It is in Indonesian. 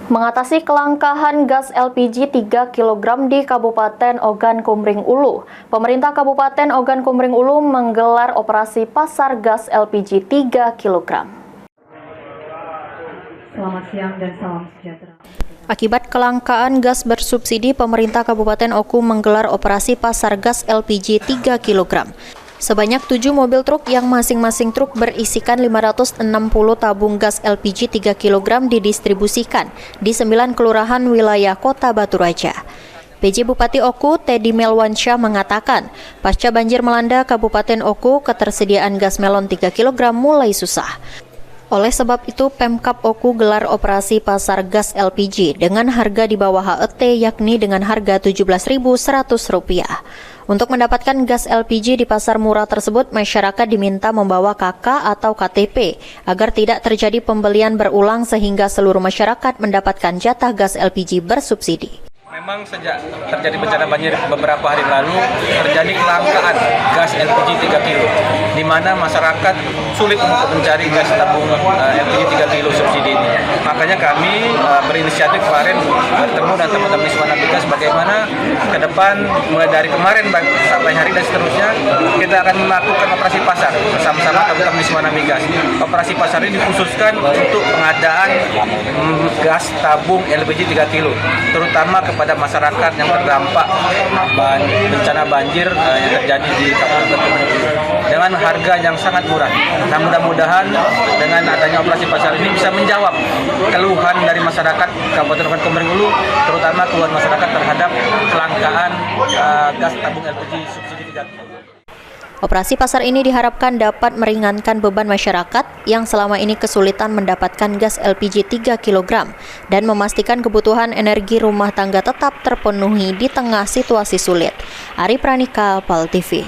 Mengatasi kelangkaan gas LPG 3 kg di Kabupaten Ogan Komering Ulu, pemerintah Kabupaten Ogan Komering Ulu menggelar operasi pasar gas LPG 3 kg. Selamat siang dan salam sejahtera. Akibat kelangkaan gas bersubsidi, pemerintah Kabupaten Oku menggelar operasi pasar gas LPG 3 kg. Sebanyak 7 mobil truk yang masing-masing truk berisikan 560 tabung gas LPG 3 kg didistribusikan di 9 kelurahan wilayah Kota Batu Raja. PJ Bupati Oku, Teddy Melwansyah mengatakan, pasca banjir melanda Kabupaten Oku, ketersediaan gas melon 3 kg mulai susah. Oleh sebab itu, Pemkab Oku gelar operasi pasar gas LPG dengan harga di bawah HET, yakni dengan harga Rp17.100. Untuk mendapatkan gas LPG di pasar murah tersebut, masyarakat diminta membawa KK atau KTP agar tidak terjadi pembelian berulang sehingga seluruh masyarakat mendapatkan jatah gas LPG bersubsidi. Memang sejak terjadi bencana banjir beberapa hari lalu terjadi kelangkaan gas LPG 3 kg, di mana masyarakat sulit untuk mencari gas tabung LPG 3 kg subsidi ini. Makanya kami berinisiatif kemarin bertemu dengan teman-teman di Wisma Migas bagaimana ke depan mulai dari kemarin sampai hari dan seterusnya kita akan melakukan operasi pasar bersama-sama teman-teman di Wisma Migas. Operasi pasar ini dikhususkan untuk pengadaan gas tabung LPG 3 kg, terutama kepada masyarakat yang terdampak bencana banjir yang terjadi di Kabupaten Komering Ulu dengan harga yang sangat murah. Nah, mudah-mudahan dengan adanya operasi pasar ini bisa menjawab keluhan dari masyarakat Kabupaten Komering Ulu, terutama keluhan masyarakat terhadap kelangkaan gas tabung LPG subsidi 3 kg. Operasi pasar ini diharapkan dapat meringankan beban masyarakat yang selama ini kesulitan mendapatkan gas LPG 3 kg dan memastikan kebutuhan energi rumah tangga tetap terpenuhi di tengah situasi sulit. Ari Pranika, PAL TV.